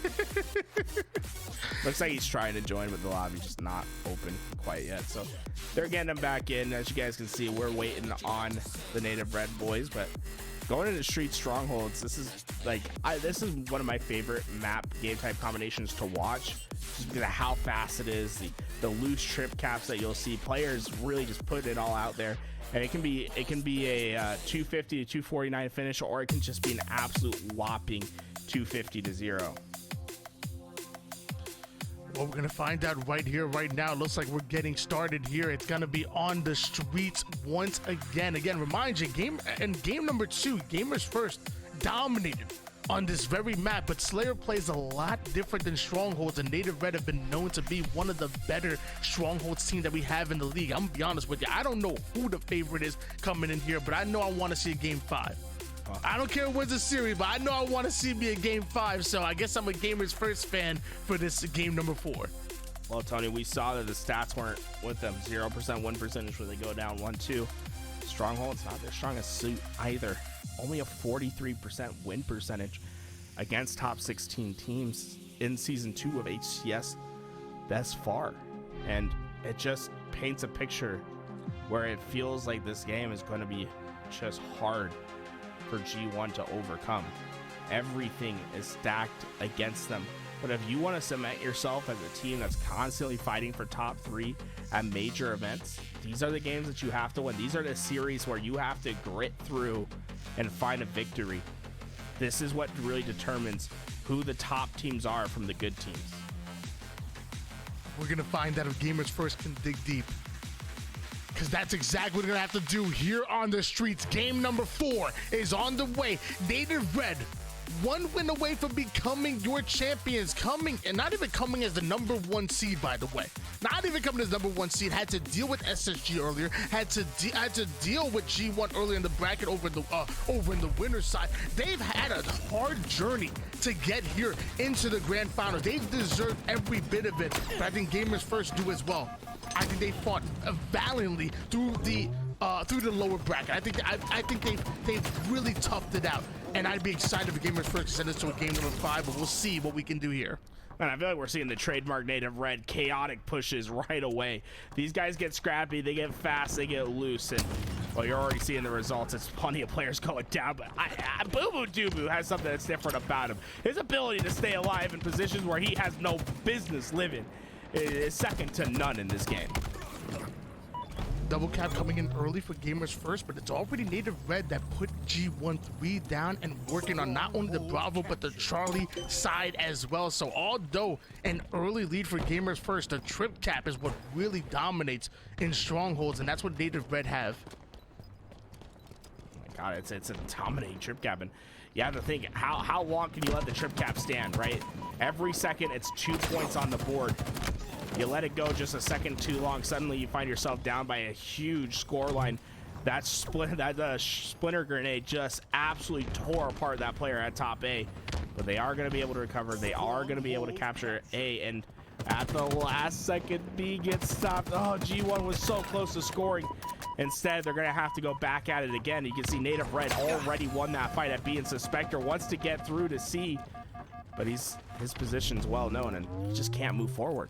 Looks like he's trying to join, but the lobby's just not open quite yet. So they're getting him back in. As you guys can see, we're waiting on the Native Red boys, but going into Street Strongholds, this is one of my favorite map game type combinations to watch, just because of how fast it is, the loose trip caps that you'll see. Players really just put it all out there, and it can be a 250 to 249 finish, or it can just be an absolute whopping 250 to 0. Well, we're gonna find out right here, right now. Looks like we're getting started here. It's gonna be on the streets once again. Again, remind you, game number 2, Gamers First dominated on this very map, but Slayer plays a lot different than Strongholds, and Native Red have been known to be one of the better Strongholds teams that we have in the league. I'm gonna be honest with you, I don't know who the favorite is coming in here, but I know I want to see a game 5. I don't care what's the series, but I know I want to see me a game 5, so I guess I'm a Gamers First fan for this game number 4. Well, Tony, we saw that the stats weren't with them. 0% win percentage when they go down 1-2. Stronghold's not their strongest suit either. Only a 43% win percentage against top 16 teams in season 2 of HCS thus far. And it just paints a picture where it feels like this game is going to be just hard for G1 to overcome. Everything is stacked against them. But if you want to cement yourself as a team that's constantly fighting for top 3 at major events, these are the games that you have to win. These are the series where you have to grit through and find a victory. This is what really determines who the top teams are from the good teams. We're gonna find out if Gamers First can dig deep, because that's exactly what we're gonna have to do here on the streets. Game number 4 is on the way. Native Red, one win away from becoming your champions, and not even coming as the number 1 seed, by the way. Not even coming as number 1 seed. Had to deal with SSG earlier. Had to deal with G1 earlier in the bracket over in the winner's side. They've had a hard journey to get here into the grand final. They've deserved every bit of it, but I think Gamers First do as well. I think they fought valiantly through the lower bracket. I think they've really toughed it out, and I'd be excited for Gamers First to send us to a game number 5, but we'll see what we can do here. Man, I feel like we're seeing the trademark Native Red chaotic pushes right away. These guys get scrappy, they get fast, they get loose, and well, you're already seeing the results. It's plenty of players going down, but Bubu Dubu has something that's different about him. His ability to stay alive in positions where he has no business living is second to none in this game. Double cap coming in early for Gamers First, but it's already Native Red that put G1 3 down and working on not only the Bravo but the Charlie side as well. So although an early lead for Gamers First, the trip cap is what really dominates in strongholds, and that's what Native Red have. Oh my god, it's a dominating trip cap, and you have to think, how long can you let the trip cap stand, right? Every second it's 2 points on the board. You let it go just a second too long, suddenly you find yourself down by a huge score line. That splinter grenade just absolutely tore apart that player at top A. But they are going to be able to recover. They are going to be able to capture A, and at the last second B gets stopped. Oh, G1 was so close to scoring. Instead, they're going to have to go back at it again. You can see Native Red already won that fight at B, and Svspector wants to get through to C, but his position's well known and he just can't move forward.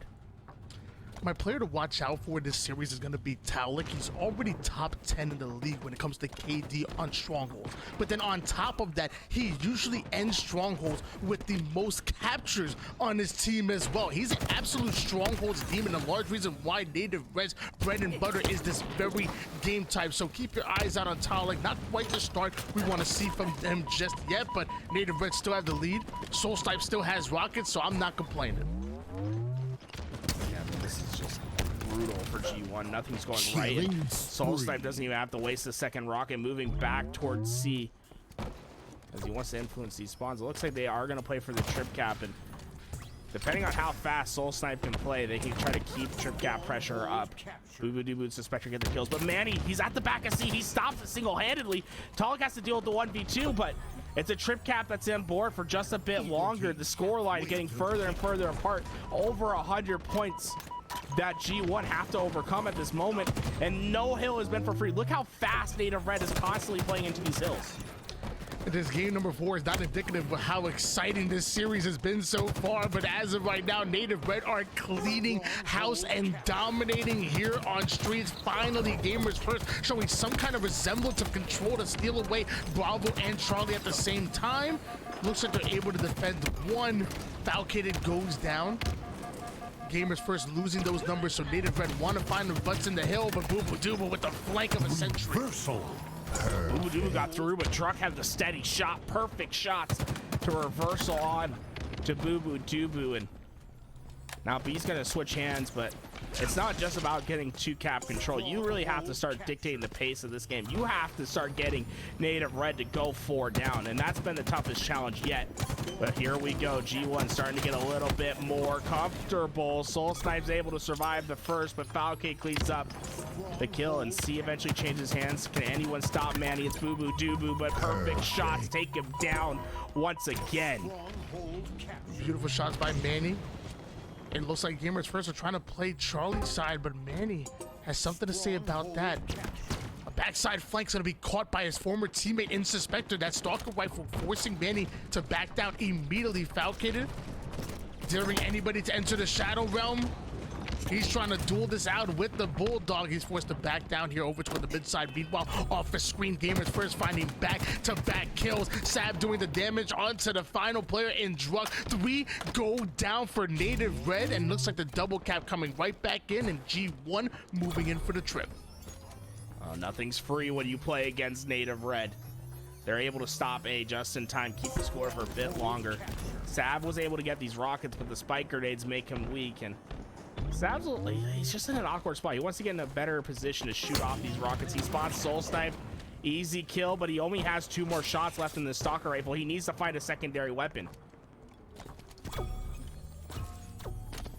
My player to watch out for this series is going to be Taulik. He's already top 10 in the league when it comes to KD on strongholds. But then on top of that, he usually ends strongholds with the most captures on his team as well. He's an absolute strongholds demon, a large reason why Native Red's bread and butter is this very game type. So keep your eyes out on Taulik. Not quite the start we want to see from them just yet, but Native Red still have the lead. Svspector still has rockets, so I'm not complaining. This is just brutal for G1. Nothing's going right. Svspector doesn't even have to waste a second rocket, moving back towards C as he wants to influence these spawns. It looks like they are going to play for the trip cap, and depending on how fast Svspector can play, they can try to keep trip cap pressure up. Bubu, dubu, and Svspector get the kills, but Manny, he's at the back of C. He stops it single-handedly. Taulik has to deal with the 1v2, but it's a trip cap that's on board for just a bit longer. The score line getting further and further apart. Over 100 points that G1 have to overcome at this moment, and no hill has been for free. Look how fast Native Red is constantly playing into these hills. This game number 4 is not indicative of how exciting this series has been so far, but as of right now, Native Red are cleaning house and dominating here on streets. Finally, Gamers First showing some kind of resemblance of control to steal away Bravo and Charlie at the same time. Looks like they're able to defend one. Falcated goes down. Gamers First losing those numbers, so Native Red want to find the butts in the hill, but bubu dubu with the flank of a sentry. Bubu dubu got through, but Truck had the steady shot, perfect shots to reversal on to bubu dubu, and now B's gonna switch hands, but it's not just about getting 2 cap control. You really have to start dictating the pace of this game. You have to start getting Native Red to go 4 down, and that's been the toughest challenge yet. But here we go. G1 starting to get a little bit more comfortable. Svspector's able to survive the first, but Falcated cleans up the kill, and C eventually changes hands. Can anyone stop Manny? It's bubu dubu, but perfect shots take him down once again. Beautiful shots by Manny. It looks like Gamers First are trying to play Charlie's side, but Manny has something to say about that. A backside flank's gonna be caught by his former teammate in Svspector. That Stalker rifle forcing Manny to back down immediately. Falcated, daring anybody to enter the Shadow Realm. He's trying to duel this out with the Bulldog. He's forced to back down here over toward the mid-side. Meanwhile, off the screen, Gamers First finding back-to-back kills. Sab doing the damage onto the final player in Drug. 3 go down for Native Red, and looks like the double cap coming right back in, and G1 moving in for the trip. Nothing's free when you play against Native Red. They're able to stop A just in time, keep the score for a bit longer. Sav was able to get these rockets, but the spike grenades make him weak, and Sav's, he's just in an awkward spot. He wants to get in a better position to shoot off these rockets. He spots Svspector, easy kill, but he only has 2 more shots left in the Stalker rifle. He needs to find a secondary weapon.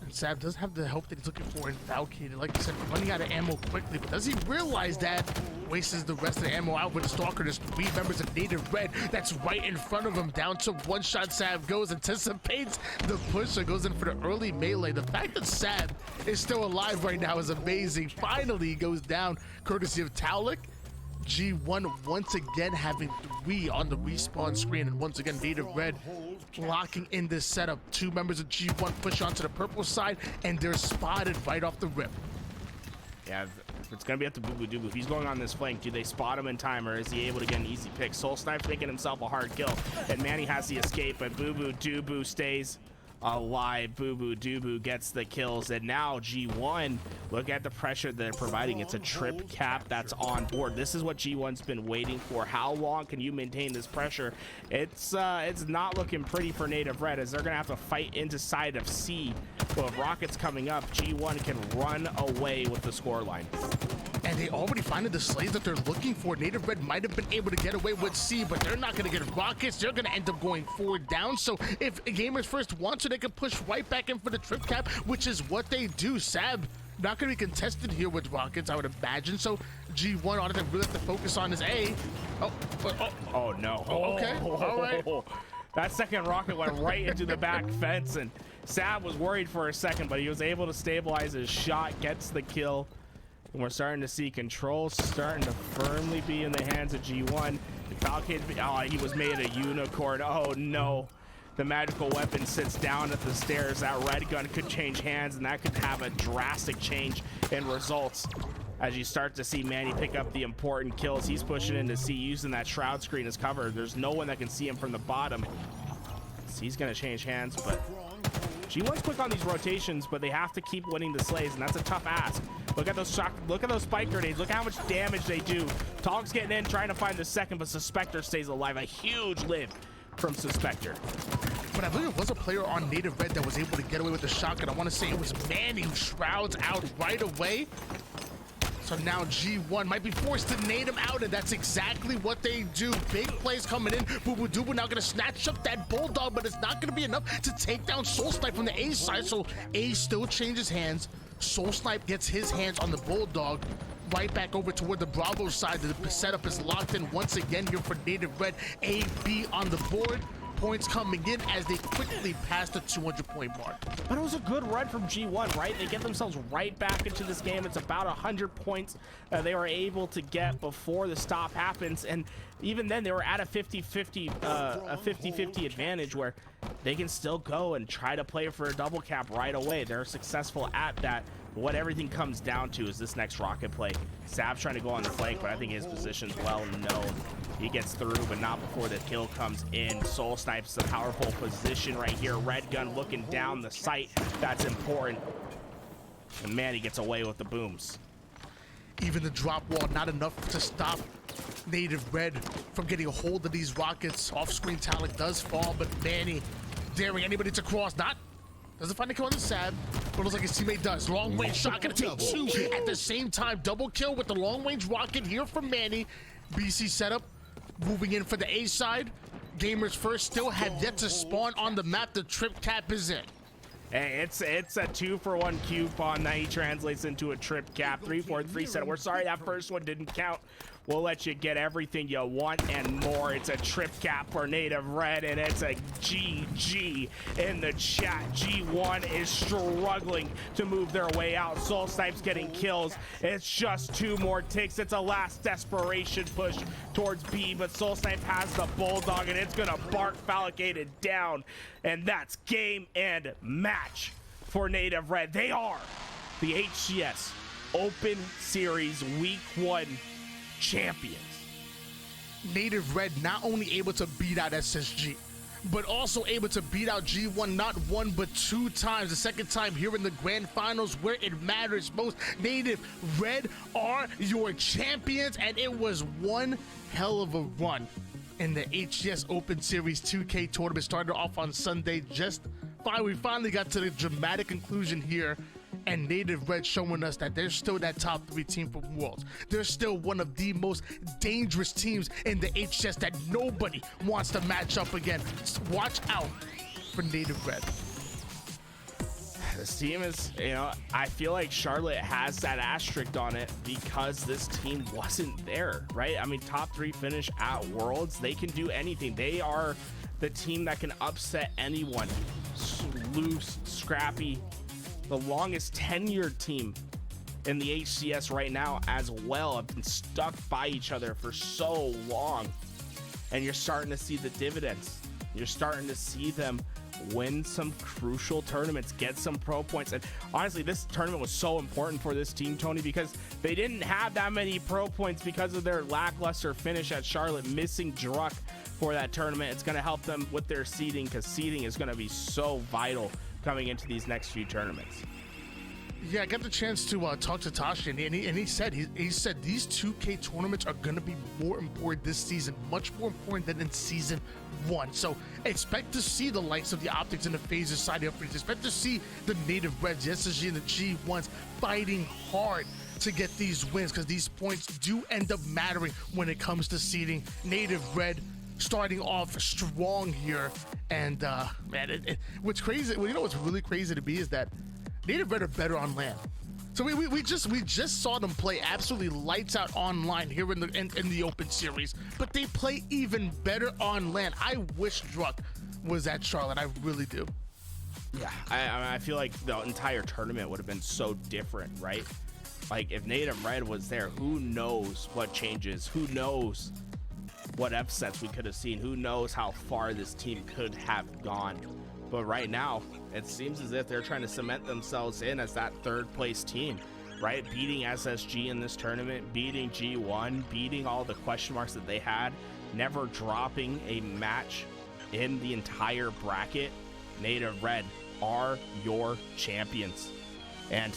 And Sav does have the help that he's looking for in Falcated. Like you said, running out of ammo quickly, but does he realize that? Wastes the rest of the ammo out with the Stalker. There's 3 members of Native Red that's right in front of him. Down to 1 shot. Sav goes, anticipates the push, and goes in for the early melee. The fact that Sav is still alive right now is amazing. Finally, he goes down courtesy of Taulik. G1 once again having 3 on the respawn screen, and once again Native Red locking in this setup. 2 members of G1 push onto the purple side, and they're spotted right off the rip. Yeah, it's gonna be up to bubu dubu. If he's going on this flank, do they spot him in time, or is he able to get an easy pick? Svspector's making himself a hard kill, and Manny has the escape, but bubu dubu stays alive. Bubu Dubu gets the kills, and now G1, look at the pressure they're providing. It's a trip cap that's on board. This is what G1's been waiting for. How long can you maintain this pressure? It's not looking pretty for Native Red, as they're gonna have to fight into side of C. But with rockets coming up, G1 can run away with the scoreline. And they already find the slays that they're looking for. Native Red might have been able to get away with C, but they're not going to get rockets. They're going to end up going 4 down. So if Gamers First want to, they can push right back in for the trip cap, which is what they do. Sab not going to be contested here with rockets, I would imagine. So G1, all they really have to focus on is A. Oh no. Okay, all right. That second rocket went right into the back fence, and Sab was worried for a second, but he was able to stabilize his shot, gets the kill. And we're starting to see control starting to firmly be in the hands of G1. Falcated, oh, he was made a unicorn. Oh no. The magical weapon sits down at the stairs. That red gun could change hands, and that could have a drastic change in results. As you start to see Manny pick up the important kills, he's pushing into C, using that shroud screen as cover. There's no one that can see him from the bottom. C's gonna change hands, but G1's quick on these rotations, but they have to keep winning the slays, and that's a tough ask. Look at those spike grenades. Look how much damage they do. Tog's getting in, trying to find the second, but Svspector stays alive. A huge live from Svspector. But I believe it was a player on Native Red that was able to get away with the shotgun. I want to say it was Manny who shrouds out right away. So now G1 might be forced to nade him out, and that's exactly what they do. Big plays coming in. Bubu Dubu now gonna snatch up that Bulldog, but it's not gonna be enough to take down Soul Snipe from the A side. So A still changes hands. Soul Snipe gets his hands on the Bulldog. Right back over toward the Bravo side. The setup is locked in once again here for Native Red. A, B on the board. Points coming in as they quickly pass the 200-point mark. But it was a good run from G1, right? They get themselves right back into this game. It's about 100 points they were able to get before the stop happens, and even then they were at a 50-50 advantage where they can still go and try to play for a double cap right away. They're successful at that. But what everything comes down to is this next rocket play. Sab's trying to go on the flank, but I think his position's well known. He gets through, but not before the kill comes in. Soul Snipes the powerful position right here. Red gun looking down the sight. That's important. And man, he gets away with the booms. Even the drop wall, not enough to stop Native Red from getting a hold of these rockets. Off-screen talent does fall, but Manny daring anybody to cross. Doesn't find a kill on the Sab, but looks like his teammate does. Long range shot, gonna take 2 at the same time. Double kill with the long range rocket here from Manny. BC setup, moving in for the A side. Gamers First still have yet to spawn on the map. The trip cap is in. Hey, it's a 2-for-1 coupon that he translates into a trip cap. 3-4-3 set. We're sorry that first one didn't count. We'll let you get everything you want and more. It's a trip cap for Native Red, and it's a GG in the chat. G1 is struggling to move their way out. Soul Snipe's getting kills. It's just 2 more ticks. It's a last desperation push towards B, but Soul Snipe has the Bulldog, and it's gonna bark Falcated down. And that's game and match for Native Red. They are the HCS Open Series Week 1 champions. Native Red not only able to beat out SSG, but also able to beat out G1 not 1 but 2 times. The second time here in the grand finals where it matters most. Native Red are your champions, and it was one hell of a run in the HCS Open Series 2K tournament. Started off on Sunday. Just fine. We finally got to the dramatic conclusion here. And Native Red showing us that they're still that top 3 team for Worlds. They're still one of the most dangerous teams in the HCS that nobody wants to match up against. Watch out for Native Red. This team is, I feel like Charlotte has that asterisk on it because this team wasn't there, right? I mean, top 3 finish at Worlds. They can do anything. They are the team that can upset anyone. Loose, scrappy. The longest tenured team in the HCS right now as well have been stuck by each other for so long, and you're starting to see the dividends. You're starting to see them win some crucial tournaments, get some pro points. And honestly, this tournament was so important for this team, Tony, because they didn't have that many pro points because of their lackluster finish at Charlotte, missing Druck for that tournament. It's going to help them with their seeding, because seeding is going to be so vital coming into these next few tournaments. Yeah, I got the chance to talk to Tasha, and he said these 2K tournaments are going to be more important this season, much more important than in season 1. So expect to see the likes of the Optics and the Phases side up. Expect to see the Native Reds, the SSG, and the G1s fighting hard to get these wins, because these points do end up mattering when it comes to seeding. Native Red starting off strong here, and man, what's crazy, well, you know what's really crazy to me is that Native Red are better on land. So we just saw them play absolutely lights out online here in the open series, but they play even better on land. I wish Druck was at Charlotte. I really do. Yeah, I feel like the entire tournament would have been so different, right? Like if Native Red was there, who knows what changes? Who knows what upsets we could have seen? Who knows how far this team could have gone? But right now, it seems as if they're trying to cement themselves in as that third place team, right? Beating SSG in this tournament, beating G1, beating all the question marks that they had, never dropping a match in the entire bracket. Native Red are your champions. And